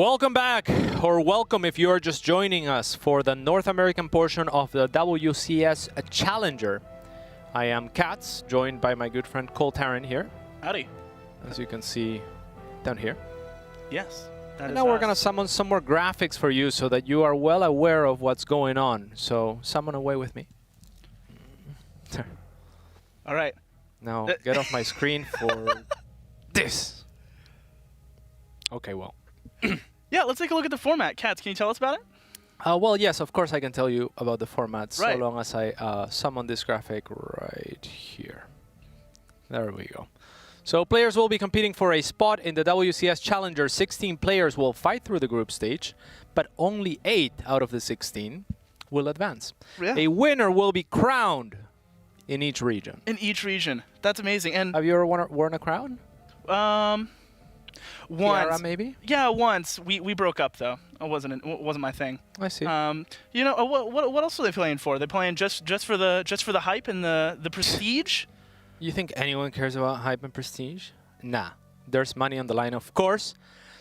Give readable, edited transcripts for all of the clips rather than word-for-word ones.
Welcome back, or welcome if you're just joining us for the North American portion of the WCS Challenger. I am Katz, joined by my good friend Cole Taryn here. Howdy. As you can see down here. Yes. And now we're going to summon some more graphics for you so that you are well aware of what's going on. So summon away with me. All right. Now get off my screen for this. Okay, well. Yeah, let's take a look at the format. Katz, can you tell us about it? Well, yes, of course I can tell you about the format Right. so long as I summon this graphic right here. There we go. So players will be competing for a spot in the WCS Challenger. 16 players will fight through the group stage, but only 8 out of the 16 will advance. Yeah. A winner will be crowned in each region. In each region. That's amazing. And Have you ever worn a crown? once. Tiara, maybe? Yeah, once. We broke up though. It wasn't my thing. I see. You know, what else are they playing for? They're playing just for the hype and the prestige? You think anyone cares about hype and prestige? Nah. There's money on the line, of course.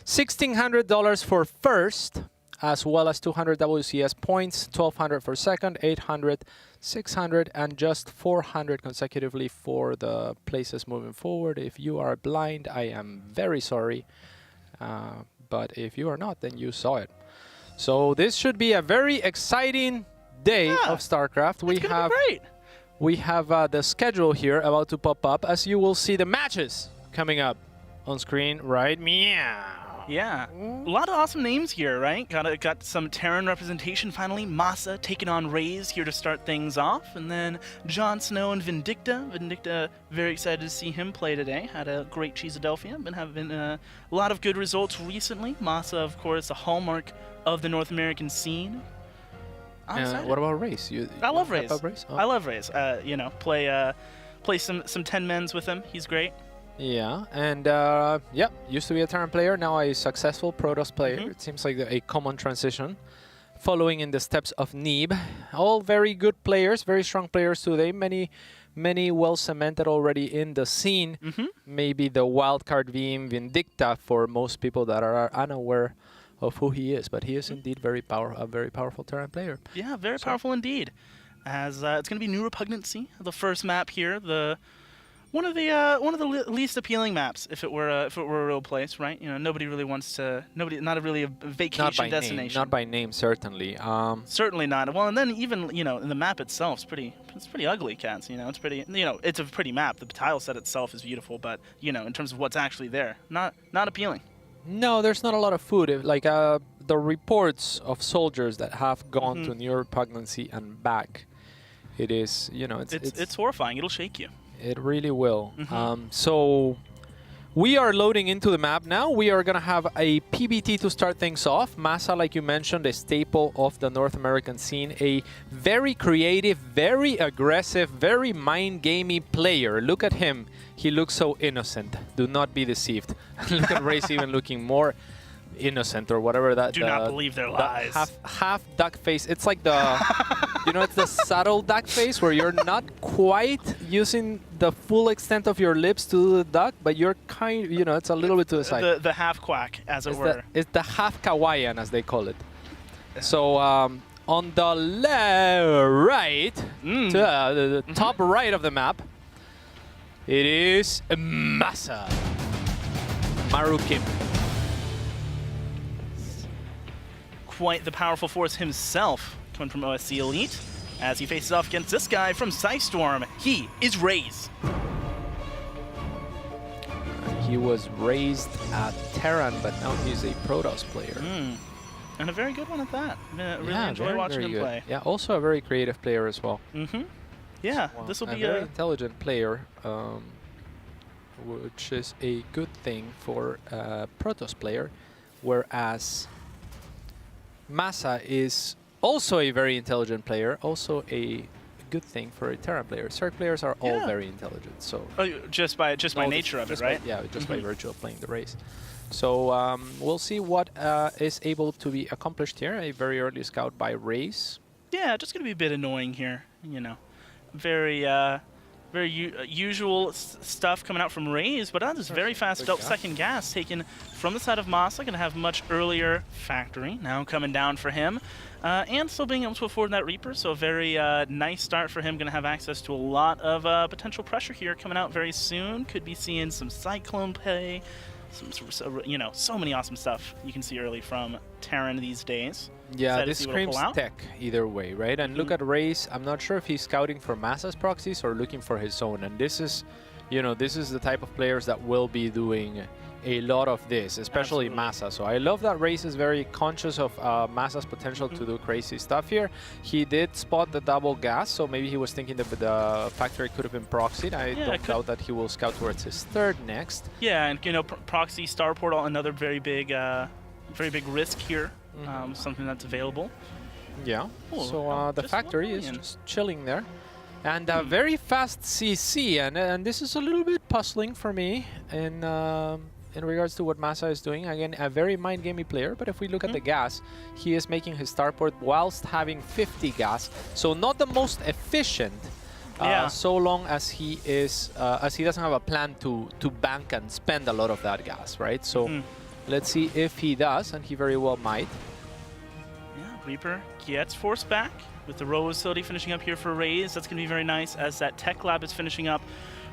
$1,600 for first, as well as 200 WCS points, 1,200 for second, 800, 600, and just 400 consecutively for the places moving forward. If you are blind, I am very sorry. But if you are not, then you saw it. So this should be a very exciting day of StarCraft. We have the schedule here about to pop up, as you will see the matches coming up on screen, right? Meow. Yeah, a lot of awesome names here, right? Got some Terran representation finally. MaSa taking on Raze here to start things off, and then Jon Snow and Vindicta. Vindicta, very excited to see him play today. Had a great Cheesadelphia, been having a lot of good results recently. MaSa, of course, a hallmark of the North American scene. I'm excited. What about Raze? I love Raze. Oh. I love Raze. You know, play some 10 men's with him. He's great. Yeah, and yeah, used to be a Terran player, now a successful Protoss player. It seems like a common transition, following in the steps of Neeb. All very good players, very strong players today. Many well cemented already in the scene. Maybe the wildcard being Vindicta for most people that are unaware of who he is, but he is indeed a very powerful Terran player. Yeah, very powerful indeed. As it's going to be New Repugnancy, the first map here, one of the least appealing maps, if it were a real place, right? You know, nobody really wants to. Not really a vacation destination. Not by name, certainly. Certainly not. Well, and then even in the map itself, it's pretty ugly, Cats. You know, it's pretty. It's a pretty map. The tile set itself is beautiful, but in terms of what's actually there, not appealing. No, there's not a lot of food. Like the reports of soldiers that have gone to New Repugnancy and back, it is it's horrifying. It'll shake you. It really will. So we are loading into the map now. We are going to have a PvT to start things off. MaSa, like you mentioned, a staple of the North American scene. A very creative, very aggressive, very mind-gamey player. Look at him. He looks so innocent. Do not be deceived. Look at Raze even looking more innocent or whatever that. Do not believe their lies. Half duck face. It's like the, it's the subtle duck face where you're not quite using the full extent of your lips to do the duck, but you're it's a little bit to the side. The half quack, as it were. It's the half Kawaiian, as they call it. So on the right, to the top right of the map, it is MaSa. Marukim. Quite the powerful force himself, coming from OSC Elite, as he faces off against this guy from Psystorm. He is Raze. He was raised at Terran, but now he's a Protoss player. And a very good one at that. Really enjoy watching him play. Yeah, also a very creative player as well. Yeah, well, this will be a very intelligent player, which is a good thing for a Protoss player, whereas MaSa is also a very intelligent player, also a good thing for a Terran player. Zerg players are all very intelligent, so just by nature of it, right? Just by virtue of playing the race. So we'll see what is able to be accomplished here. A very early scout by Raze. Yeah, just gonna be a bit annoying here, Very very usual stuff coming out from Raze, but that is very fast second gas taken from the side of MaSa. Going to have much earlier factory now coming down for him. And still being able to afford that Reaper, so a very nice start for him. Going to have access to a lot of potential pressure here coming out very soon. Could be seeing some Cyclone play, so many awesome stuff you can see early from Terran these days. Yeah, this screams tech either way, right? And look at Raze. I'm not sure if he's scouting for MaSa's proxies or looking for his own. And this is, this is the type of players that will be doing a lot of this, especially MaSa. So I love that Raze is very conscious of MaSa's potential to do crazy stuff here. He did spot the double gas, so maybe he was thinking that the factory could have been proxied. I don't doubt that he will scout towards his third next. Yeah, and proxy starport, another very big risk here. Something that's available. Yeah. Cool. So the factory is just chilling there. And a very fast CC, and this is a little bit puzzling for me in regards to what MaSa is doing. Again, a very mind-gamey player, but if we look at the gas, he is making his starport whilst having 50 gas, so not the most efficient, so long as he is as he doesn't have a plan to bank and spend a lot of that gas, right? So let's see if he does, and he very well might. Yeah, Reaper gets forced back with the Rose facility finishing up here for Raze. That's going to be very nice as that Tech Lab is finishing up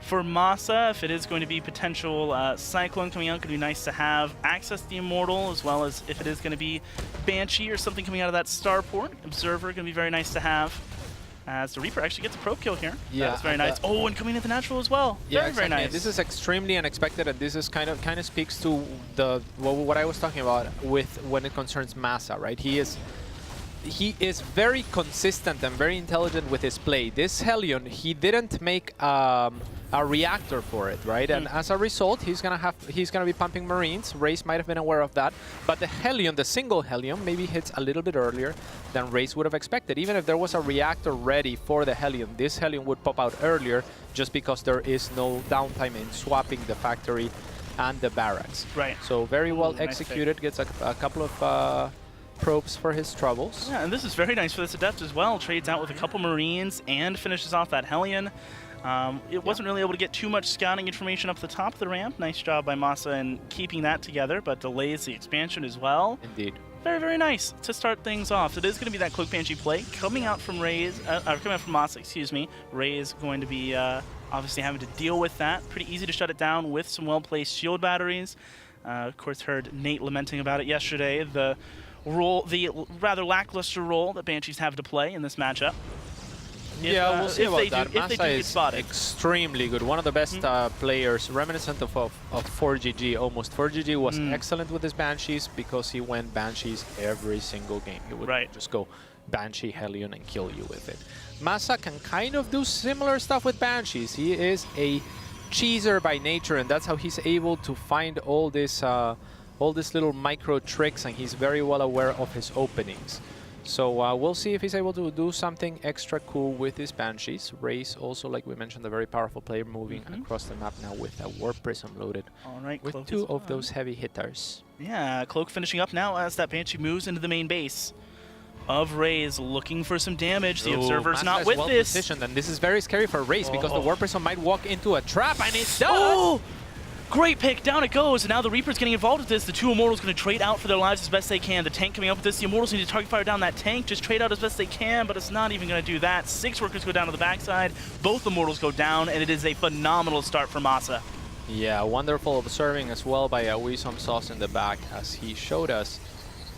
for MaSa. If it is going to be potential Cyclone coming out, going to be nice to have access to the Immortal, as well as if it is going to be Banshee or something coming out of that Starport. Observer going to be very nice to have. As the Reaper actually gets a probe kill here. Yeah, that's very nice. Oh, and coming in the natural as well. Yeah, very nice. This is extremely unexpected, and this is kind of speaks to the what I was talking about with when it concerns MaSa, right? He is very consistent and very intelligent with his play. This Hellion, he didn't make a reactor for it, right? And as a result, he's gonna be pumping Marines. Raze might have been aware of that, but the Hellion, the single Hellion, maybe hits a little bit earlier than Raze would have expected. Even if there was a reactor ready for the Hellion, this Hellion would pop out earlier just because there is no downtime in swapping the factory and the barracks. Right. So very well executed. Gets a couple of probes for his troubles. Yeah, and this is very nice for this Adept as well. Trades out with a couple Marines and finishes off that Hellion. It wasn't really able to get too much scouting information up the top of the ramp. Nice job by MaSa in keeping that together, but delays the expansion as well. Indeed. Very, very nice to start things off. It is going to be that Cloak Banshee play coming out from Raze, coming out from MaSa, excuse me. Raze going to be obviously having to deal with that. Pretty easy to shut it down with some well-placed shield batteries. Of course, heard Nate lamenting about it yesterday. The rather lackluster role that Banshees have to play in this matchup. Yeah, we'll see about that. MaSa is extremely good. One of the best players, reminiscent of 4GG almost. 4GG was excellent with his Banshees because he went Banshees every single game. He would just go Banshee, Hellion, and kill you with it. MaSa can kind of do similar stuff with Banshees. He is a cheeser by nature, and that's how he's able to find all these little micro tricks, and he's very well aware of his openings. So we'll see if he's able to do something extra cool with his Banshees. Raze also, like we mentioned, a very powerful player moving across the map now with a Warp Prism loaded. All right, with Cloak two of those heavy hitters. Yeah, Cloak finishing up now as that Banshee moves into the main base of Raze, looking for some damage. The Observer's not with well this. Positioned, and this is very scary for Raze because the Warp Prism might walk into a trap, and it does! Oh! Great pick, down it goes, and now the Reaper's getting involved with this. The two Immortals going to trade out for their lives as best they can. The tank coming up with this, the Immortals need to target fire down that tank, just trade out as best they can, but it's not even going to do that. 6 workers go down to the backside, both Immortals go down, and it is a phenomenal start for MaSa. Yeah, wonderful observing as well by Wisdom Sauce in the back as he showed us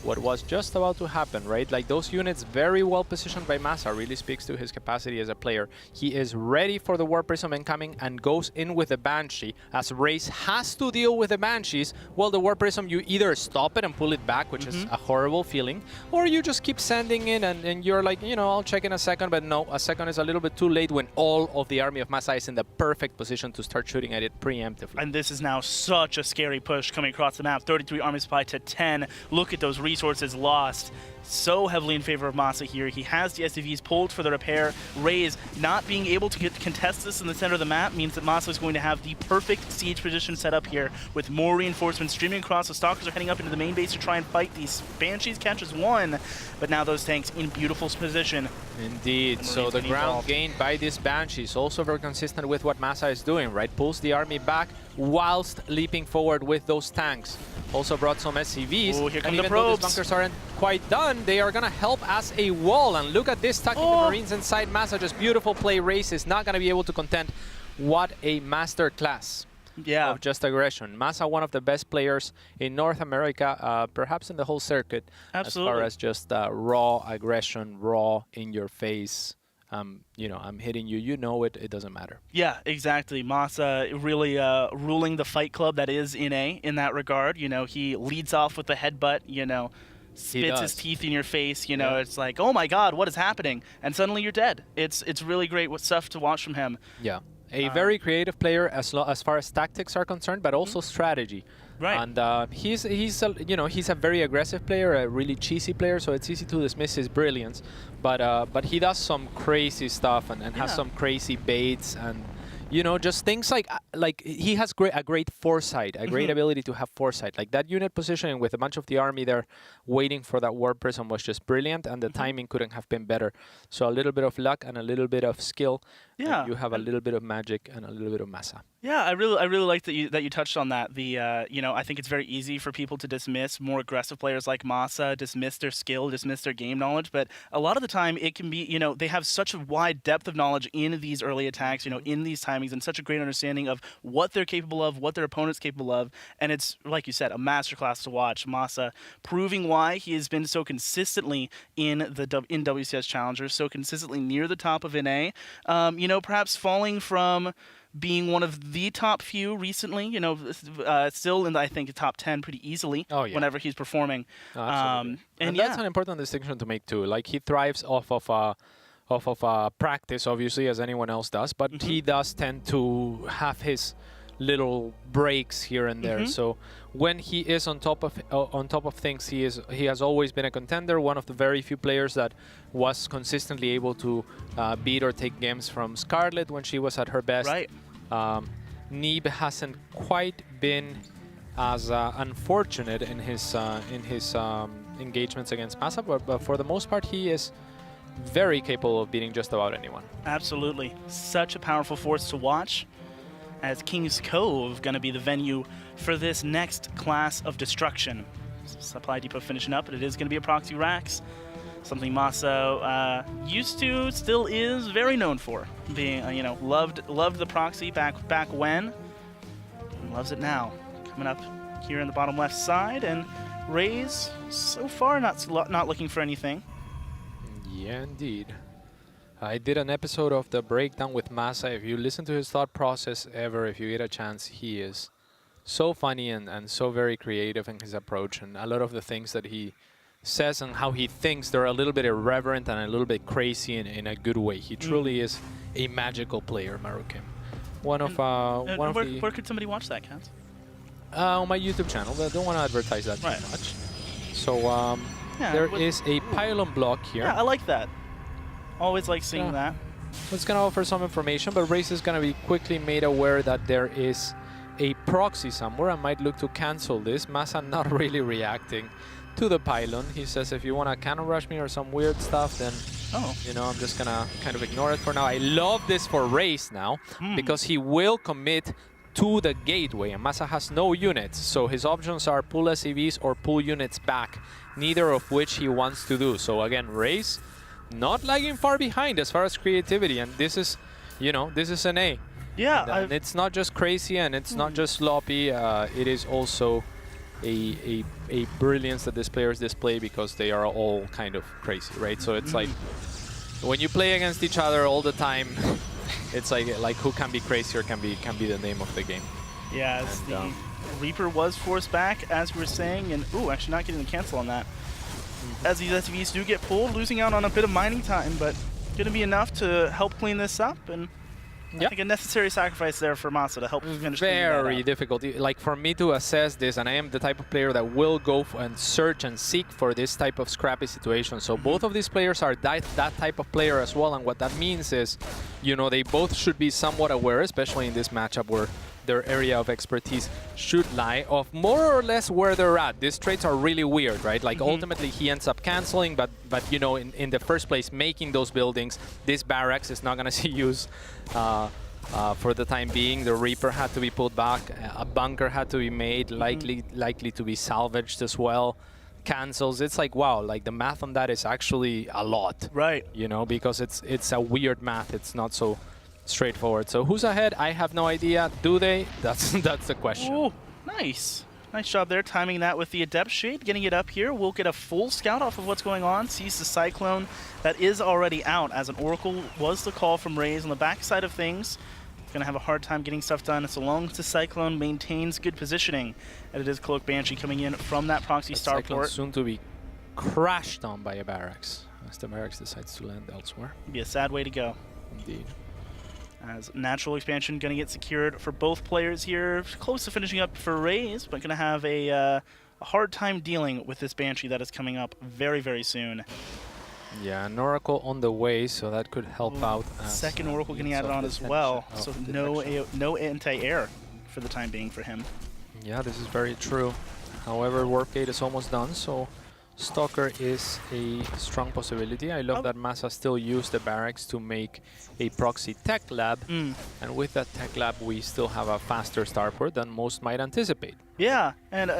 what was just about to happen, right? Like those units very well positioned by MaSa really speaks to his capacity as a player. He is ready for the Warp Prism incoming and goes in with the Banshee. As Raze has to deal with the Banshees, well, the Warp Prism, you either stop it and pull it back, which is a horrible feeling, or you just keep sending in and you're like, I'll check in a second, but no, a second is a little bit too late when all of the army of MaSa is in the perfect position to start shooting at it preemptively. And this is now such a scary push coming across the map. 33 army supply to 10. Look at those resources resources lost so heavily in favor of MaSa here. He has the SCVs pulled for the repair. Raze not being able to contest this in the center of the map means that MaSa is going to have the perfect siege position set up here with more reinforcements streaming across. The Stalkers are heading up into the main base to try and fight these Banshees. Catches one, but now those tanks in beautiful position. Indeed. So the ground gained by these Banshees also very consistent with what MaSa is doing, right? Pulls the army back whilst leaping forward with those tanks. Also brought some SCVs. Oh, here come and the even probes. though these bunkers aren't quite done, they are going to help as a wall. And look at this, tucking the Marines inside MaSa. Just beautiful play. Raze is not going to be able to contend. What a master class of just aggression. MaSa, one of the best players in North America, perhaps in the whole circuit. Absolutely. As far as just raw aggression, raw in your face. You know, I'm hitting you, you know it, it doesn't matter. Yeah, exactly. MaSa really ruling the fight club that is NA in that regard. You know, he leads off with the headbutt, you know, spits his teeth in your face, you know, it's like, oh my god, what is happening? And suddenly you're dead. It's really great stuff to watch from him. Yeah, a very creative player as far as tactics are concerned, but also strategy. Right. And he's you know, he's a very aggressive player, a really cheesy player, so it's easy to dismiss his brilliance. But he does some crazy stuff and has some crazy baits and, you know, just things like he has a great foresight, a great ability to have foresight. Like that unit positioning with a bunch of the army there waiting for that warp prism was just brilliant, and the timing couldn't have been better. So a little bit of luck and a little bit of skill. Yeah. You have a little bit of magic and a little bit of MaSa. Yeah, I really like that you touched on that. The you know, I think it's very easy for people to dismiss more aggressive players like MaSa, dismiss their skill, dismiss their game knowledge, but a lot of the time it can be, you know, they have such a wide depth of knowledge in these early attacks, you know, in these timings, and such a great understanding of what they're capable of, what their opponent's capable of, and it's, like you said, a masterclass to watch. MaSa proving why he has been so consistently in WCS Challengers, so consistently near the top of NA. You know, perhaps falling from being one of the top few recently, you know, still in, I think, the top 10 pretty easily whenever he's performing. Absolutely. And that's an important distinction to make too. Like, he thrives off of practice, obviously, as anyone else does, but he does tend to have his little breaks here and there. So when he is on top of things, he has always been a contender. One of the very few players that was consistently able to beat or take games from Scarlet when she was at her best. Right. Neeb hasn't quite been as unfortunate in his engagements against MaSa, but for the most part, he is very capable of beating just about anyone. Absolutely. Such a powerful force to watch, as King's Cove going to be the venue for this next class of destruction. Supply depot finishing up, but it is going to be a proxy racks. Something MaSa used to, still is very known for. Being, you know, loved the proxy back when, and loves it now. Coming up here in the bottom left side, and Raze so far not looking for anything. Yeah, indeed. I did an episode of the breakdown with MaSa. If you listen to his thought process ever, if you get a chance, he is so funny and so very creative in his approach. And a lot of the things that he says and how he thinks, they're a little bit irreverent and a little bit crazy in a good way. He truly is a magical player, Marukim. Where could somebody watch that, Kaz? On my YouTube channel, but I don't want to advertise that too much. So there is a pylon block here. Yeah, I like that. Always like seeing that. It's going to offer some information, but Raze is going to be quickly made aware that there is a proxy somewhere and might look to cancel this. MaSa not really reacting to the pylon. He says, if you want to cannon rush me or some weird stuff, then you know, I'm just going to kind of ignore it for now. I love this for Raze now, because he will commit to the gateway, and MaSa has no units, so his options are pull SCVs or pull units back, neither of which he wants to do. So again, Raze not lagging far behind as far as creativity, and this is, you know, this is an A. Yeah, and it's not just crazy and it's not just sloppy. It is also a brilliance that these players display, because they are all kind of crazy, right? So it's like when you play against each other all the time, it's like who can be crazier can be the name of the game. Yeah, the Reaper was forced back, as we were saying, and actually not getting the cancel on that. As these SCVs do get pulled, losing out on a bit of mining time, but going to be enough to help clean this up. And I think a necessary sacrifice there for MaSa to help finish Very difficult. Like for me to assess this, and I am the type of player that will go and search and seek for this type of scrappy situation. So both of these players are that type of player as well, and what that means is, you know, they both should be somewhat aware, especially in this matchup where their area of expertise should lie of more or less where they're at. These trades are really weird, right? Like ultimately he ends up canceling, but you know, in the first place, making those buildings, this barracks is not going to see use for the time being. The Reaper had to be pulled back, a bunker had to be made, likely to be salvaged as well. Cancels. It's like, wow, like the math on that is actually a lot, right? You know, because it's a weird math. It's not so straightforward. So who's ahead? I have no idea. Do they? That's the question. Ooh, nice. Nice job there, timing that with the Adept Shade, getting it up here. We'll get a full scout off of what's going on. Sees the Cyclone that is already out, as an Oracle was the call from Raze on the backside of things. Gonna have a hard time getting stuff done so long as the Cyclone maintains good positioning. And it is Cloak Banshee coming in from that proxy starport. Soon to be crashed on by a barracks, as the barracks decides to land elsewhere. Be a sad way to go. Indeed. As natural expansion going to get secured for both players here. Close to finishing up for Raze, but going to have a hard time dealing with this Banshee that is coming up very, very soon. Yeah, an Oracle on the way, so that could help out. Second Oracle getting added on as well, so no anti-air for the time being for him. Yeah, this is very true. However, Warp Gate is almost done, so Stalker is a strong possibility. I love that MaSa still used the barracks to make a proxy tech lab, and with that tech lab we still have a faster starport than most might anticipate. Yeah, and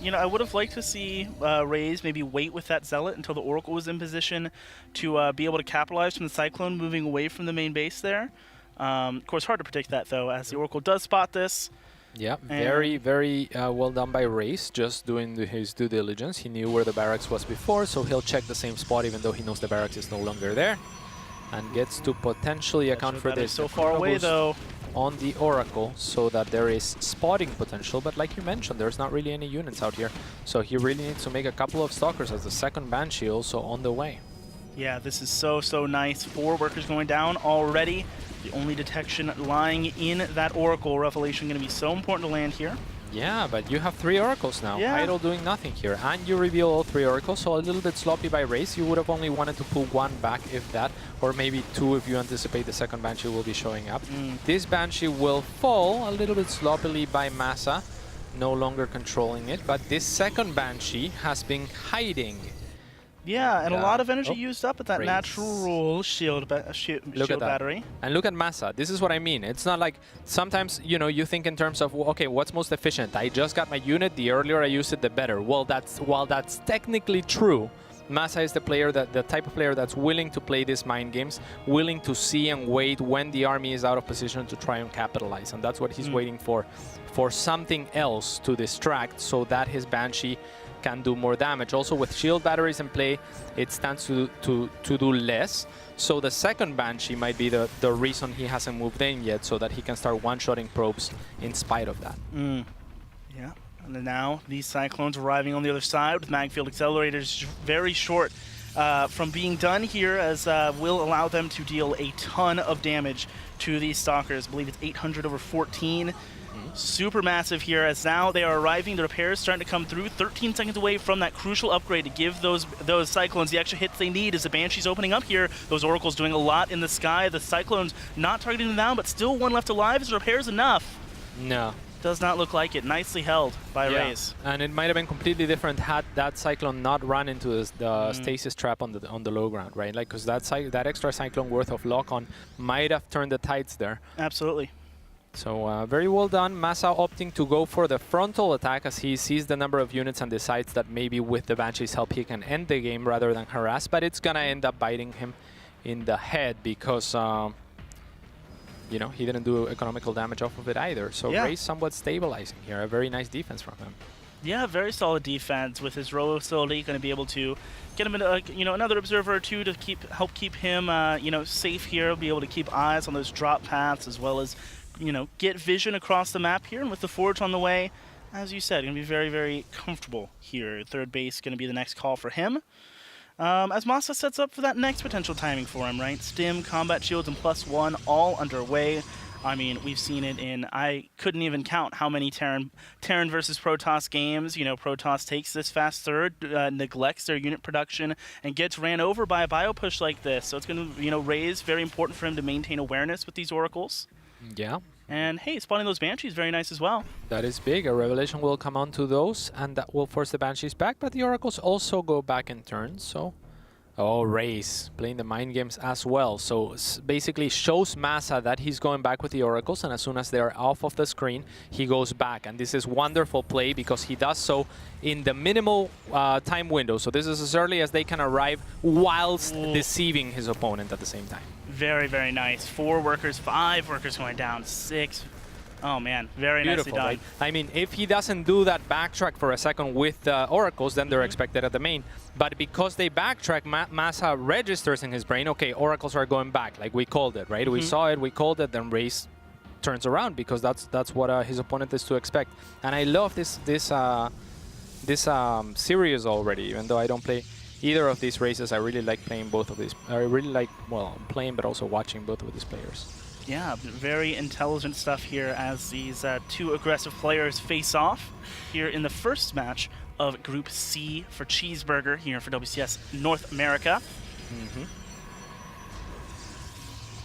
you know, I would have liked to see Raze maybe wait with that Zealot until the Oracle was in position to be able to capitalize from the Cyclone moving away from the main base there. Of course, hard to predict that though, as the Oracle does spot this. Yeah, very, very well done by Raze, just doing his due diligence. He knew where the barracks was before, so he'll check the same spot even though he knows the barracks is no longer there. And gets to potentially account for this. So far away though. On the Oracle, so that there is spotting potential, but like you mentioned, there's not really any units out here. So he really needs to make a couple of Stalkers, as the second Banshee also on the way. Yeah, this is so nice. 4 workers going down already. The only detection lying in that Oracle. Revelation going to be so important to land here. Yeah, but you have 3 Oracles now. Yeah. Idle doing nothing here. And you reveal all 3 Oracles, so a little bit sloppy by Raze. You would have only wanted to pull 1 back, if that, or maybe 2 if you anticipate the second Banshee will be showing up. This Banshee will fall a little bit sloppily by MaSa, no longer controlling it, but this second Banshee has been hiding. Yeah, and a lot of energy used up at that Raze. natural shield battery. And look at MaSa. This is what I mean. It's not like sometimes, you know, you think in terms of, well, okay, what's most efficient? I just got my unit. The earlier I use it, the better. Well, while that's technically true, MaSa is the type of player that's willing to play these mind games, willing to see and wait when the army is out of position to try and capitalize. And that's what he's waiting for something else to distract so that his Banshee can do more damage. Also, with shield batteries in play, it stands to do less. So the second Banshee might be the reason he hasn't moved in yet, so that he can start one-shotting probes in spite of that. Yeah, and then now these Cyclones arriving on the other side with Magfield accelerators very short from being done here, as will allow them to deal a ton of damage to these Stalkers. I believe it's 800 over 14. Super massive here, as now they are arriving. The repairs starting to come through. 13 seconds away from that crucial upgrade to give those Cyclones the extra hits they need, as the Banshee's opening up here. Those Oracles doing a lot in the sky. The Cyclones not targeting them down, but still 1 left alive. Is the repairs enough? No. Does not look like it. Nicely held by Raze. And it might have been completely different had that Cyclone not run into the stasis trap on the low ground, right? Like, because that extra Cyclone worth of lock-on might have turned the tides there. Absolutely. So very well done. MaSa opting to go for the frontal attack, as he sees the number of units and decides that maybe with the Banshee's help he can end the game rather than harass, but it's gonna end up biting him in the head because you know, he didn't do economical damage off of it either. So Raze somewhat stabilizing here. A very nice defense from him. Yeah, very solid defense with his row facility. Going to be able to get him into, you know, another observer or two to help keep him, you know, safe here. Be able to keep eyes on those drop paths, as well as, you know, get vision across the map here. And with the Forge on the way, as you said, going to be very, very comfortable here. Third base going to be the next call for him. As MaSa sets up for that next potential timing for him, right? Stim, combat shields, and +1 all underway. I mean, we've seen it in, I couldn't even count how many Terran versus Protoss games. You know, Protoss takes this fast third, neglects their unit production, and gets ran over by a bio push like this. So it's going to, you know, Raze, very important for him to maintain awareness with these Oracles. Yeah. And hey, spawning those Banshees, very nice as well. That is big. A revelation will come on to those, and that will force the Banshees back, but the Oracles also go back in turn, so... Oh, Raze playing the mind games as well. So basically shows MaSa that he's going back with the Oracles, and as soon as they're off of the screen, he goes back. And this is wonderful play because he does so in the minimal time window. So this is as early as they can arrive whilst deceiving his opponent at the same time. Very, very nice. 4 workers, 5 workers going down, 6. Oh man, very Beautiful, nicely done. right? I mean, if he doesn't do that backtrack for a second with Oracles, then they're expected at the main. But because they backtrack, MaSa registers in his brain, okay, Oracles are going back, like we called it, right? We saw it, we called it, then Raze turns around because that's what his opponent is to expect. And I love this series already, even though I don't play either of these races. I really like playing both of these. I really like, well, playing, but also watching both of these players. Yeah, very intelligent stuff here as these 2 aggressive players face off here in the first match of Group C for Cheeseburger here for WCS North America.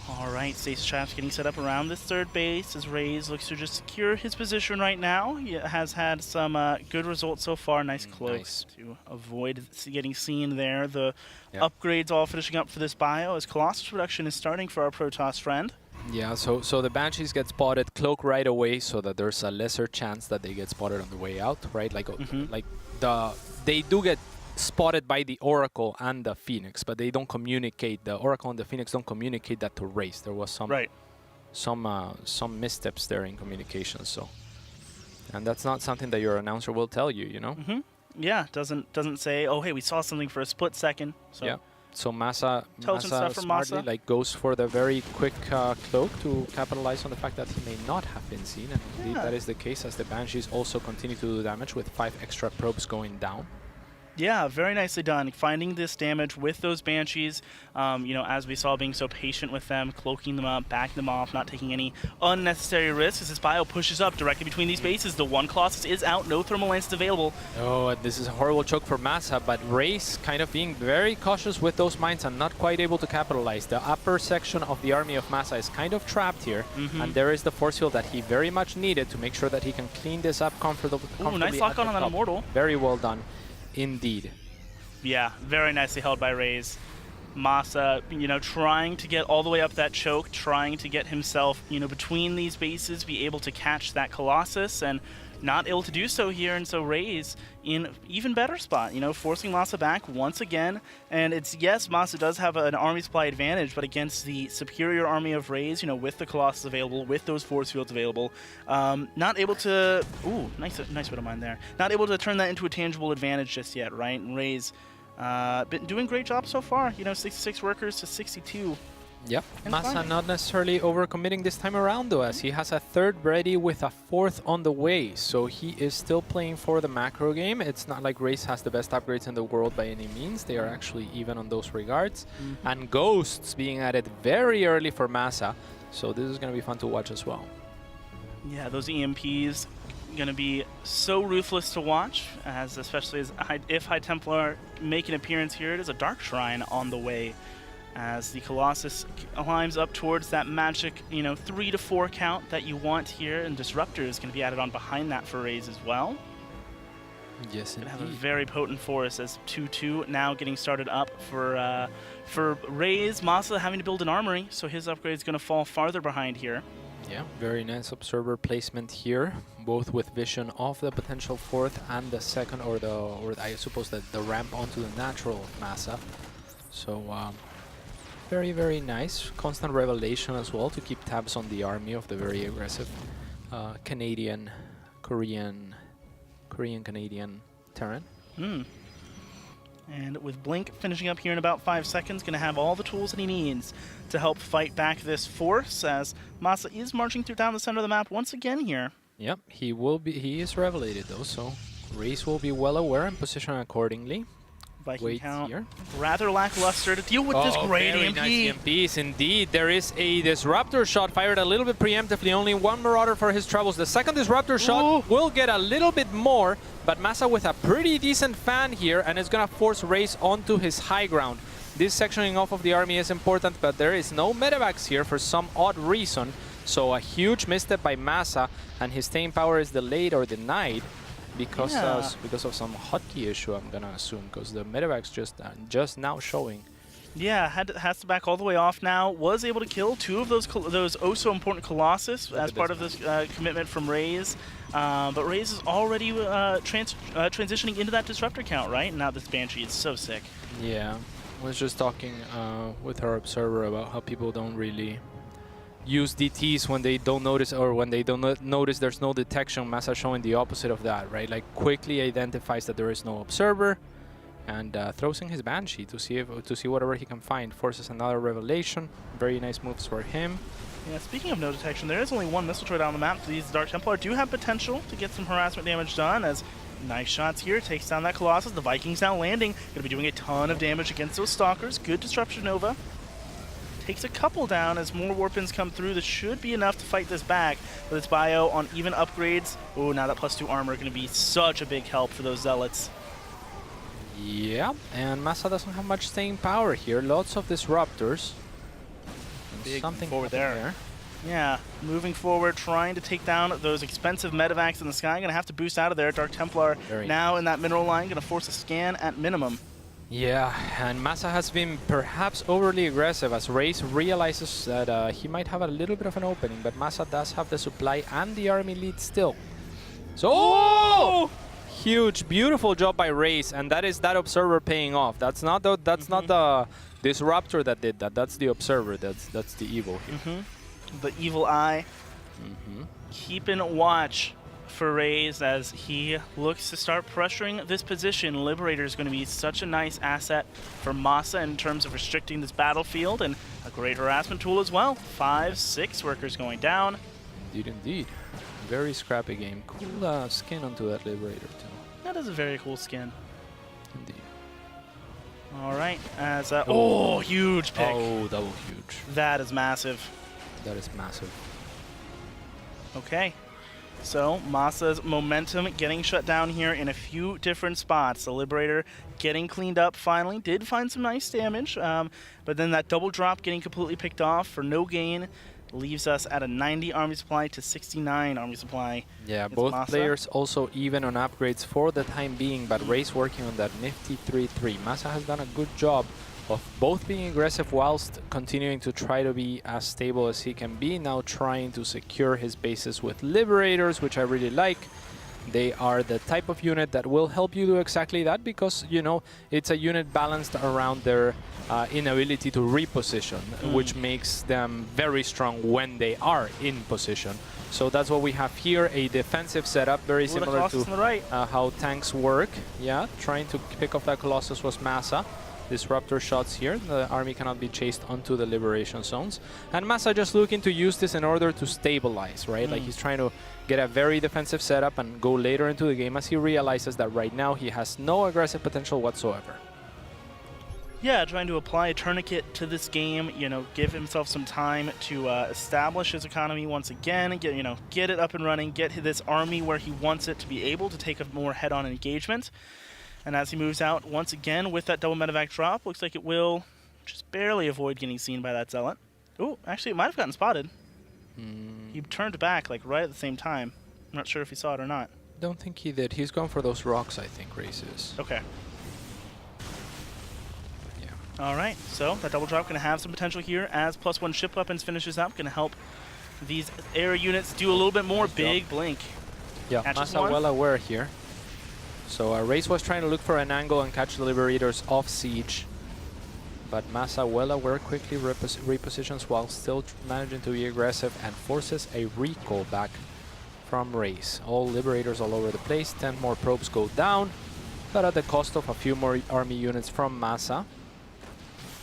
All right, Spacecraft's getting set up around this third base as Raze looks to just secure his position right now. He has had some good results so far. Nice cloaks to avoid getting seen there. The upgrades all finishing up for this bio as Colossus production is starting for our Protoss friend. Yeah, so the Banshees get spotted, cloak right away, so that there's a lesser chance that they get spotted on the way out, right? Like, they do get spotted by the Oracle and the Phoenix, but they don't communicate. The Oracle and the Phoenix don't communicate that to Raze. There was some missteps there in communication. So, and that's not something that your announcer will tell you, you know? Yeah, doesn't say, oh hey, we saw something for a split second. So. Yeah. So MaSa Stuff from smartly MaSa. like goes for the very quick cloak to capitalize on the fact that he may not have been seen, and indeed that is the case as the Banshees also continue to do damage with 5 extra probes going down. Yeah, very nicely done. Finding this damage with those Banshees, you know, as we saw, being so patient with them, cloaking them up, backing them off, not taking any unnecessary risks as this bio pushes up directly between these bases. The one Colossus is out, no thermal lances available. Oh, this is a horrible choke for MaSa, but Raze kind of being very cautious with those mines and not quite able to capitalize. The upper section of the army of MaSa is kind of trapped here, and there is the force field that he very much needed to make sure that he can clean this up comfortably. Ooh, nice lock on that Immortal. Very well done. Indeed. Yeah, very nicely held by Raze. MaSa, you know, trying to get all the way up that choke, trying to get himself, you know, between these bases, be able to catch that Colossus, and not able to do so here, and so Raze in even better spot, you know, forcing MaSa back once again. And it's, yes, MaSa does have an army supply advantage, but against the superior army of Raze, you know, with the Colossus available, with those force fields available, not able to, ooh, nice bit of mine there, not able to turn that into a tangible advantage just yet, right? And Raze been doing a great job so far, you know, 66 workers to 62. Yep, MaSa not necessarily overcommitting this time around though, as he has a 3rd ready with a 4th on the way. So he is still playing for the macro game. It's not like Raze has the best upgrades in the world by any means. They are actually even on those regards. And Ghosts being added very early for MaSa. So this is going to be fun to watch as well. Yeah, those EMPs going to be so ruthless to watch, as especially as if High Templar make an appearance here. It is a Dark Shrine on the way, as the Colossus climbs up towards that magic, you know, 3 to 4 count that you want here, and Disruptor is going to be added on behind that for Raze as well. Yes, indeed. Going to have a very potent force as 2-2 now getting started up for Raze. MaSa having to build an armory, so his upgrade is going to fall farther behind here. Yeah, very nice observer placement here, both with vision of the potential 4th and the 2nd, or I suppose that the ramp onto the natural of MaSa. So very, very nice. Constant revelation as well to keep tabs on the army of the very aggressive Canadian Canadian Terran. And with Blink finishing up here in about 5 seconds, going to have all the tools that he needs to help fight back this force, as MaSa is marching through down the center of the map once again here. Yep, he is revelated though, so Raze will be well aware and positioned accordingly. Viking wait count here. rather lackluster to deal with this great very EMP. nice EMPs indeed. There is a disruptor shot fired a little bit preemptively. Only one Marauder for his troubles. The second disruptor shot will get a little bit more, but MaSa with a pretty decent fan here, and it's gonna force Raze onto his high ground. This sectioning off of the army is important, but there is no medevacs here for some odd reason. So a huge misstep by MaSa, and his staying power is delayed or denied because of some hotkey issue, I'm gonna assume, because the medevacs just now showing. Yeah, has to back all the way off now. Was able to kill two of those oh so important Colossus as part of this commitment from Raze. But Raze is already transitioning into that disruptor count, right? And now this Banshee is so sick. Yeah, I was just talking with our observer about how people don't really use DTs when they don't notice, or when they don't notice there's no detection. MaSa showing the opposite of that, right? Like quickly identifies that there is no observer and throws in his Banshee to see whatever he can find. Forces another revelation. Very nice moves for him. Yeah, speaking of no detection, there is only one missile turret on the map. These Dark Templar do have potential to get some harassment damage done, as nice shots here. Takes down that Colossus. The Vikings now landing. Going to be doing a ton of damage against those Stalkers. Good Disruption Nova. Takes a couple down as more Warpins come through. This should be enough to fight this back. With its bio on even upgrades. Oh, now that +2 armor going to be such a big help for those Zealots. Yeah, and MaSa doesn't have much staying power here. Lots of disruptors. Big something forward there. Yeah, moving forward, trying to take down those expensive medevacs in the sky. Going to have to boost out of there. Dark Templar now in that mineral line. Going to force a scan at minimum. Yeah, and MaSa has been perhaps overly aggressive as Raze realizes that he might have a little bit of an opening, but MaSa does have the supply and the army lead still. So, huge, beautiful job by Raze, and that is that observer paying off. That's not the not the disruptor that did that. That's the observer. That's the evil here. The evil eye. Keeping watch for Raze as he looks to start pressuring this position. Liberator is going to be such a nice asset for MaSa in terms of restricting this battlefield, and a great harassment tool as well. 5-6 workers going down. Indeed. Very scrappy game. Cool skin onto that Liberator too. That is a very cool skin. Indeed. All right, as huge pick. Oh, that was huge. That is massive. That is massive. Okay. So, MaSa's momentum getting shut down here in a few different spots. The Liberator getting cleaned up finally. Did find some nice damage, but then that double drop getting completely picked off for no gain leaves us at a 90 army supply to 69 army supply. Yeah, It's both MaSa. players also even on upgrades for the time being, but Raze working on that nifty 3-3. MaSa has done a good job of both being aggressive whilst continuing to try to be as stable as he can be. Now trying to secure his bases with Liberators, which I really like. They are the type of unit that will help you do exactly that because, you know, it's a unit balanced around their inability to reposition, which makes them very strong when they are in position. So that's what we have here, a defensive setup, very similar to how tanks work. Yeah, trying to pick off that Colossus was MaSa. Disruptor shots here. The army cannot be chased onto the liberation zones. And MaSa just looking to use this in order to stabilize, right? Like he's trying to get a very defensive setup and go later into the game as he realizes that right now he has no aggressive potential whatsoever. Yeah, trying to apply a tourniquet to this game, you know, give himself some time to establish his economy once again, get it up and running, get this army where he wants it to be able to take a more head-on engagement. And as he moves out, once again, with that double medevac drop, looks like it will just barely avoid getting seen by that Zealot. Oh, actually, it might have gotten spotted. He turned back, like, right at the same time. I'm not sure if he saw it or not. Don't think he did. He's going for those rocks, I think, Raze is. Okay. Yeah. All right, so that double drop going to have some potential here as +1 ship weapons finishes up. Going to help these air units do a little bit more. Big blink. Yeah, MaSa well aware here. So Raze was trying to look for an angle and catch the Liberators off siege. But MaSa well aware quickly repositions while still managing to be aggressive and forces a recall back from Raze. All Liberators all over the place. 10 more probes go down, but at the cost of a few more army units from MaSa.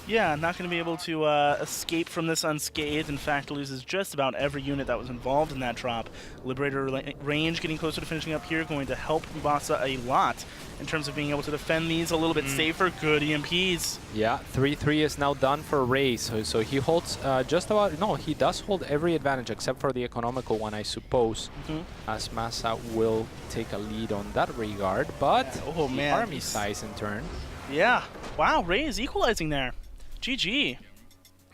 Yeah, not going to be able to escape from this unscathed. In fact, loses just about every unit that was involved in that drop. Liberator range getting closer to finishing up here, going to help MaSa a lot in terms of being able to defend these a little bit safer. Good EMPs. Yeah, 3-3 is now done for Raze. So he holds just about, no, he does hold every advantage except for the economical one, I suppose, as MaSa will take a lead on that regard. But Oh, the man. army size in turn. Yeah. Wow, Raze equalizing there. GG.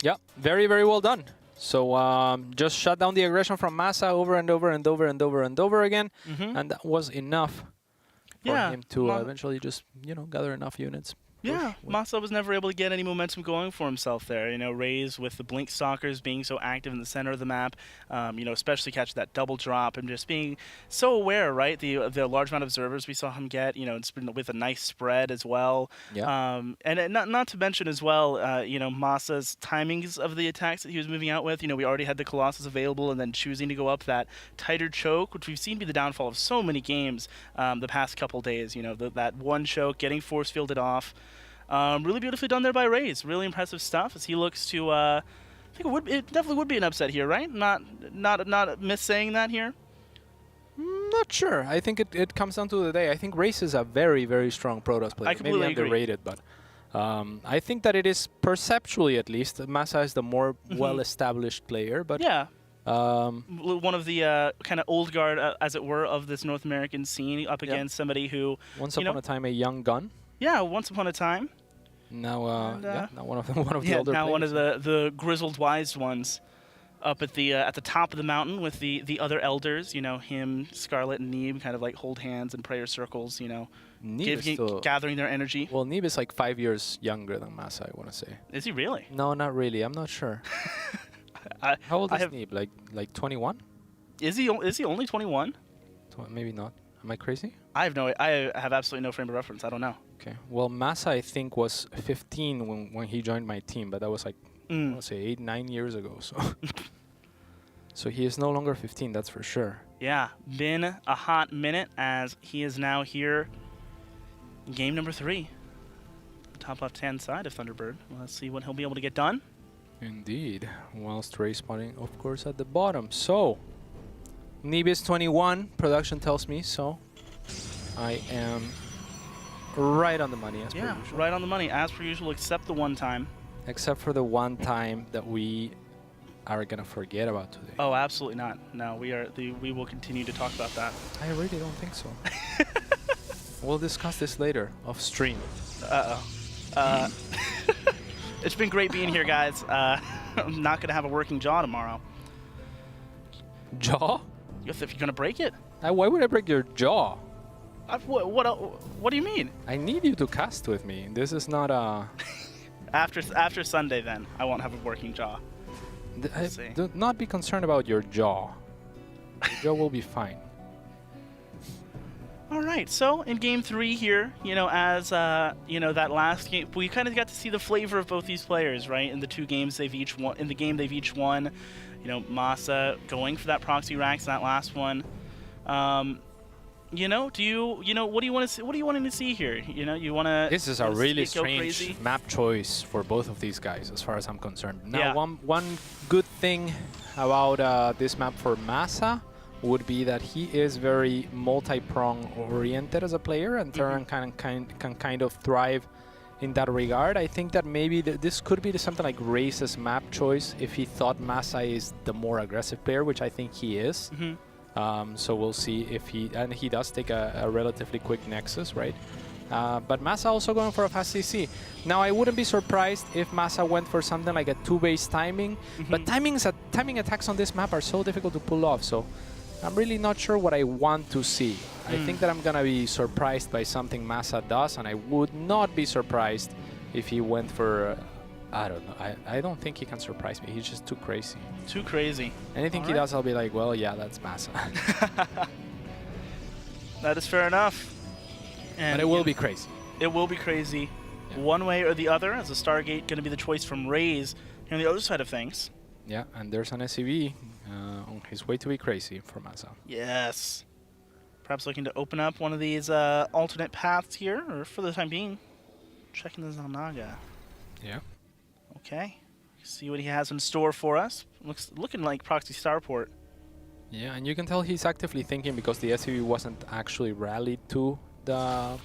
Yeah, very, very well done. So just shut down the aggression from MaSa over and over and over and over and over again. And that was enough for him to eventually just, you know, gather enough units. Yeah, MaSa was never able to get any momentum going for himself there. You know, Raze with the Blink Stalkers being so active in the center of the map, you know, especially catch that double drop and just being so aware, right? The large amount of observers we saw him get, you know, it's been with a nice spread as well. Yeah. And not to mention as well, you know, MaSa's timings of the attacks that he was moving out with. You know, we already had the Colossus available and then choosing to go up that tighter choke, which we've seen be the downfall of so many games the past couple days. You know, that one choke, getting force fielded off. Really beautifully done there by Raze. Really impressive stuff as he looks to. I think it definitely would be an upset here, right? Not miss saying that here. Not sure. I think it comes down to the day. I think Raze is a very, very strong Protoss player. I completely Maybe underrated, but I think that it is perceptually, at least, MaSa is the more well-established player. But yeah. One of the kind of old guard, as it were, of this North American scene up against somebody who once upon a time a young gun. Yeah, once upon a time. Now, now one of the older now players. one of the grizzled wise ones, up at the top of the mountain with the other elders. You know, him, Scarlet, and Neeb kind of like hold hands in prayer circles. You know, gathering their energy. Well, Neeb is like 5 years younger than MaSa, I want to say. Is he really? No, not really. I'm not sure. How old is Neeb? Like 21? Is he only 21? Maybe not. Am I crazy? I have absolutely no frame of reference. I don't know. Okay. Well, MaSa, I think, was 15 when he joined my team, but that was like, I want to say 8-9 years ago. So, so he is no longer 15, that's for sure. Yeah, been a hot minute as he is now here. Game number 3, top left-hand side of Thunderbird. Let's see what he'll be able to get done. Indeed. Whilst Raze spawning, of course, at the bottom. So, Neeb is 21. Production tells me so. I am right on the money as per usual. Yeah, right on the money as per usual, except the one time. Except for the one time that we are gonna forget about today. Oh, absolutely not. No, we will continue to talk about that. I really don't think so. We'll discuss this later off stream. It's been great being here, guys. I'm not gonna have a working jaw tomorrow. Jaw? If you're gonna break it? Why would I break your jaw? What do you mean? I need you to cast with me. This is not a... After Sunday, then I won't have a working jaw. Do not be concerned about your jaw. Your jaw will be fine. All right, so in Game 3 here, you know, as you know, that last game, we kind of got to see the flavor of both these players, right? In the two games they've each won. In the game they've each won. You know, MaSa going for that proxy racks in that last one. You know, what do you want to see? What are you wanting to see here? You know, you want to. This is a really strange map choice for both of these guys, as far as I'm concerned. Now, one good thing about this map for MaSa would be that he is very multi-prong oriented as a player, and Terran can kind of thrive in that regard. I think that maybe this could be something like Raze's map choice if he thought MaSa is the more aggressive player, which I think he is. So we'll see if he does take a relatively quick Nexus, right? But MaSa also going for a fast CC. Now, I wouldn't be surprised if MaSa went for something like a 2-base timing, but timing attacks on this map are so difficult to pull off, so I'm really not sure what I want to see. I think that I'm going to be surprised by something MaSa does, and I would not be surprised if he went for... I don't know. I don't think he can surprise me. He's just too crazy. Too crazy. Anything he does, I'll be like, well, yeah, that's MaSa. That is fair enough. And but it will be crazy. It will be crazy. Yeah. One way or the other, as a Stargate going to be the choice from Raze here on the other side of things. Yeah, and there's an SCV on his way to be crazy for MaSa. Yes. Perhaps looking to open up one of these alternate paths here, or for the time being, checking the Zanaga. Yeah. Okay. See what he has in store for us. Looking like proxy starport. Yeah, and you can tell he's actively thinking because the SCV wasn't actually rallied to the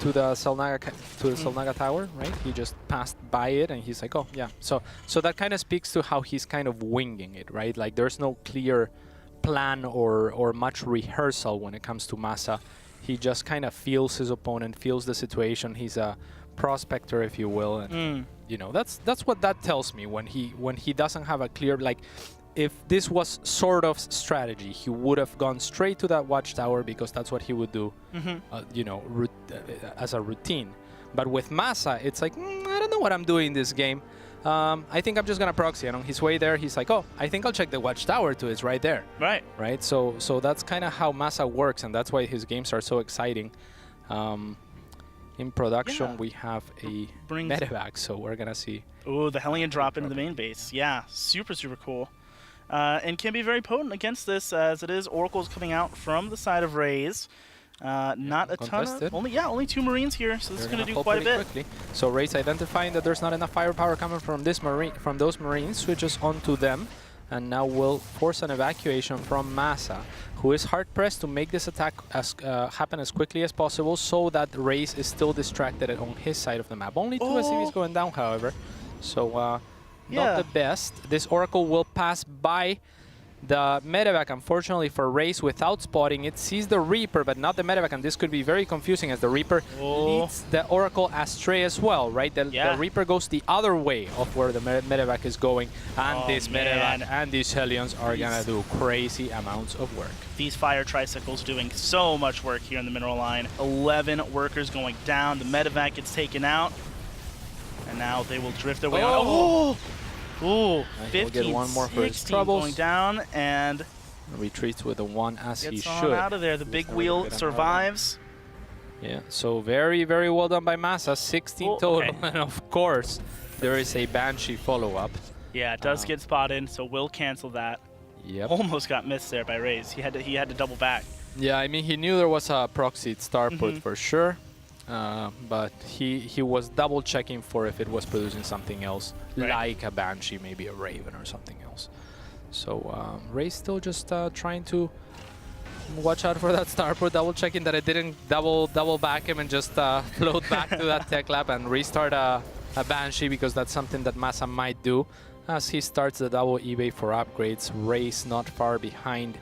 Selnaga tower, right? He just passed by it, and he's like, oh yeah. So that kind of speaks to how he's kind of winging it, right? Like there's no clear plan or much rehearsal when it comes to MaSa. He just kind of feels his opponent, feels the situation. He's a prospector, if you will, and you know that's what that tells me when he doesn't have a clear, like, if this was sort of strategy, he would have gone straight to that watchtower because that's what he would do, you know, as a routine. But with MaSa, it's like, I don't know what I'm doing this game. I think I'm just gonna proxy, and on his way there, he's like, oh, I think I'll check the watchtower too. It's right there. Right. So that's kind of how MaSa works, and that's why his games are so exciting. In production, we have a medevac, so we're gonna see. Oh, the Hellion drop into the main base. Yeah, super cool. And can be very potent against this, as it is Oracle's coming out from the side of Raze. Not a ton of, only 2 Marines here, so this is going to do quite a bit. Quickly. So Raze identifying that there's not enough firepower coming from those Marines, switches onto them, and now will force an evacuation from MaSa, who is hard pressed to make this attack happen as quickly as possible, so that Raze is still distracted on his side of the map. Only 2 SCVs going down, however, so not the best. This Oracle will pass by the medevac, unfortunately for Raze, without spotting it. Sees the Reaper, but not the medevac, and this could be very confusing as the Reaper leads the Oracle astray as well, right? The Reaper goes the other way of where the medevac is going, and this medevac and these Hellions are gonna do crazy amounts of work. These fire tricycles doing so much work here in the mineral line. 11 workers going down. The medevac gets taken out, and now they will drift their way on. Ooh, 15, get one more for his troubles. Going down, and retreats with a 1 as he should. Gets out of there. The big wheel survives. Yeah, so very well done by MaSa. 16 total, and of course there is a Banshee follow-up. Yeah, it does get spotted, so we'll cancel that. Yep. Almost got missed there by Raze. He had to double back. Yeah, I mean, he knew there was a proxied starport for sure. But he was double checking for if it was producing something else, like a Banshee, maybe a Raven or something else. So Raze still just trying to watch out for that starport, double checking that it didn't double back him and just float back to that tech lab and restart a Banshee, because that's something that MaSa might do as he starts the double eBay for upgrades. Raze not far behind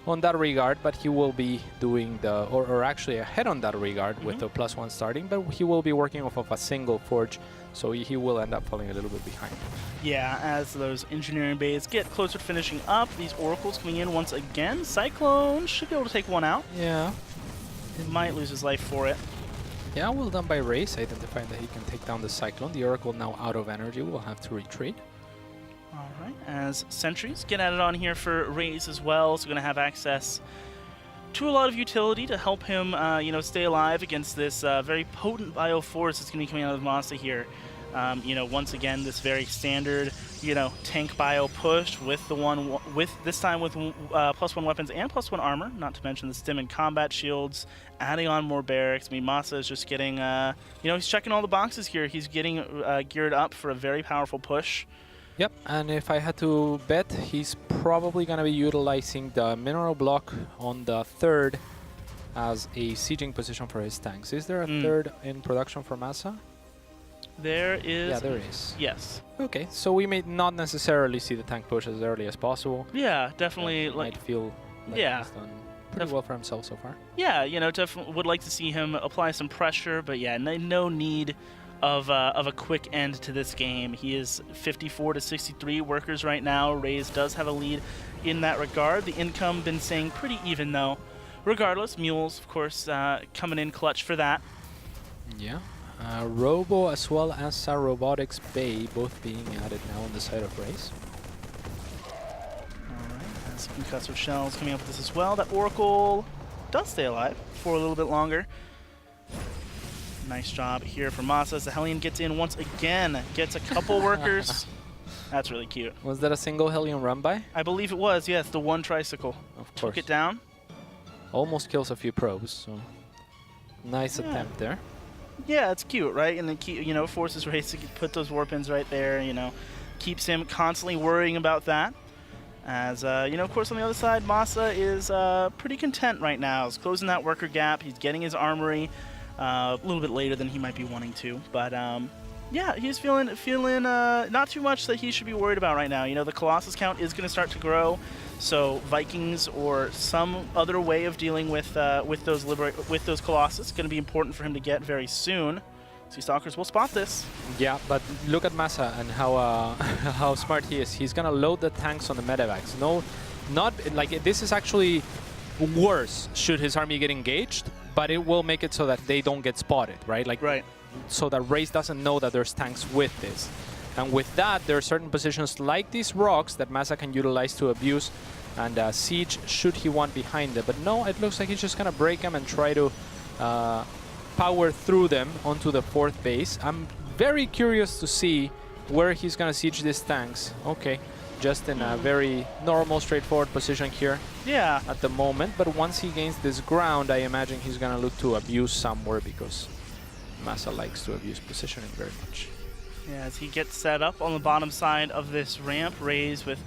on that regard, but he will be doing the, or actually ahead on that regard with the +1 starting, but he will be working off of a single forge, so he will end up falling a little bit behind. Yeah, as those engineering bays get closer to finishing up, these Oracles coming in once again. Cyclone should be able to take one out. Yeah. Might lose his life for it. Yeah, well done by Raze, identifying that he can take down the Cyclone. The Oracle now out of energy, will have to retreat. Alright, as sentries get added on here for Raze as well, so going to have access to a lot of utility to help him, you know, stay alive against this very potent bioforce that's going to be coming out of MaSa here. You know, once again, this very standard, you know, tank bio push with the this time with +1 weapons and +1 armor, not to mention the stim and combat shields, adding on more barracks. I mean, MaSa is just getting, you know, he's checking all the boxes here. He's getting geared up for a very powerful push. Yep, and if I had to bet, he's probably going to be utilizing the mineral block on the 3rd as a sieging position for his tanks. Is there a 3rd in production for MaSa? There is. Yeah, there is. Yes. Okay, so we may not necessarily see the tank push as early as possible. Yeah, definitely. Might feel like he's done pretty well for himself so far. Yeah, you know, definitely would like to see him apply some pressure, but yeah, no need of a quick end to this game. He is 54 to 63 workers right now. Raze does have a lead in that regard. The income been staying pretty even though. Regardless, Mules, of course, coming in clutch for that. Yeah. Robo as well as Robotics Bay both being added now on the side of Raze. Alright, and some concussive shells coming up with this as well. That Oracle does stay alive for a little bit longer. Nice job here for MaSa as the Hellion gets in once again, gets a couple workers. That's really cute. Was that a single Hellion run by? I believe it was, yes, the one tricycle. Of course. Took it down. Almost kills a few probes, so nice attempt there. Yeah, it's cute, right? And then forces Raze to put those warp ins right there. Keeps him constantly worrying about that. As of course, on the other side, MaSa is pretty content right now. He's closing that worker gap. He's getting his armory a little bit later than he might be wanting to, but yeah, he's feeling not too much that he should be worried about right now. The Colossus count is going to start to grow, so Vikings or some other way of dealing with those Colossus is going to be important for him to get very soon. Sea Stalkers will spot this. Yeah, but look at MaSa and how how smart he is. He's gonna load the tanks on the medevacs. No, not like this is actually worse should his army get engaged, but it will make it so that they don't get spotted, right? Right. So that Raze doesn't know that there's tanks with this. And with that, there are certain positions like these rocks that MaSa can utilize to abuse and siege should he want behind it. But no, it looks like he's just gonna break them and try to power through them onto the 4th base. I'm very curious to see where he's gonna siege these tanks. Okay, just in a very normal, straightforward position here. Yeah. At the moment, but once he gains this ground, I imagine he's gonna look to abuse somewhere because MaSa likes to abuse positioning very much. Yeah, as he gets set up on the bottom side of this ramp, Raze with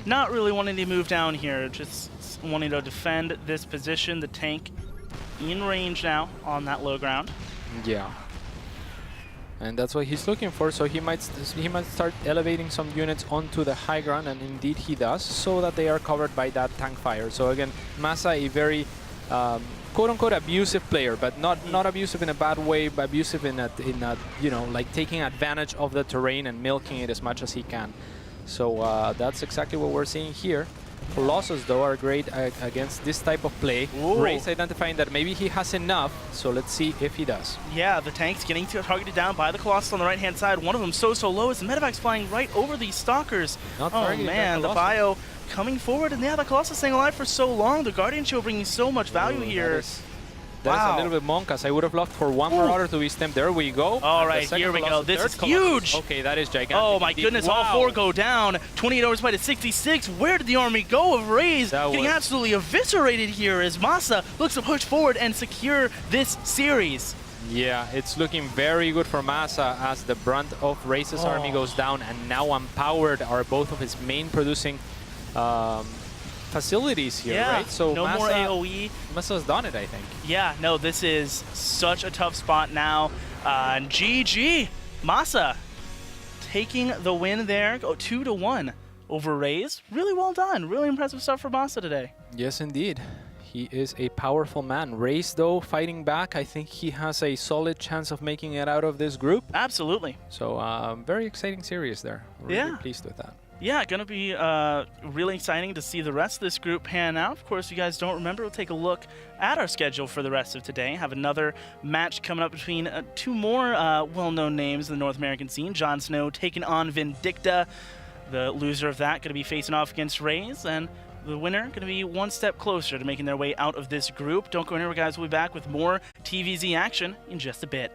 not really wanting to move down here, just wanting to defend this position. The tank in range now on that low ground. Yeah. And that's what he's looking for, so he might start elevating some units onto the high ground, and indeed he does, so that they are covered by that tank fire. So again, MaSa, a very quote-unquote abusive player, but not abusive in a bad way, but abusive in a like taking advantage of the terrain and milking it as much as he can. So that's exactly what we're seeing here. Colossus, though, are great against this type of play. Ooh. Raze identifying that maybe he has enough, so let's see if he does. Yeah, the tank's getting targeted down by the Colossus on the right-hand side. One of them so low as the medevac's flying right over these Stalkers. Not oh targeting man, the bio coming forward, and yeah, the Colossus staying alive for so long. The Guardian Shield bringing so much value here. That is a little bit monkas. I would have loved for one Marauder to be stamped. There we go. All right, here we go. This is huge. Okay, that is gigantic. Oh my goodness, all 4 go down. 28 hours by to 66. Where did the army go of Raze? Getting absolutely eviscerated here as MaSa looks to push forward and secure this series. Yeah, it's looking very good for MaSa as the brunt of Raze's army goes down, and now Empowered are both of his main producing facilities here, right? So no more AoE. MaSa's done it, I think. Yeah, no, this is such a tough spot now. And GG, MaSa taking the win there. Go 2-1 over Raze. Really well done. Really impressive stuff for MaSa today. Yes, indeed. He is a powerful man. Raze, though, fighting back. I think he has a solid chance of making it out of this group. Absolutely. So, very exciting series there. Really pleased with that. Yeah, going to be really exciting to see the rest of this group pan out. Of course, if you guys don't remember, we'll take a look at our schedule for the rest of today. Have another match coming up between 2 more well-known names in the North American scene. Jon Snow taking on Vindicta. The loser of that going to be facing off against Raze, and the winner going to be one step closer to making their way out of this group. Don't go anywhere, guys. We'll be back with more TVZ action in just a bit.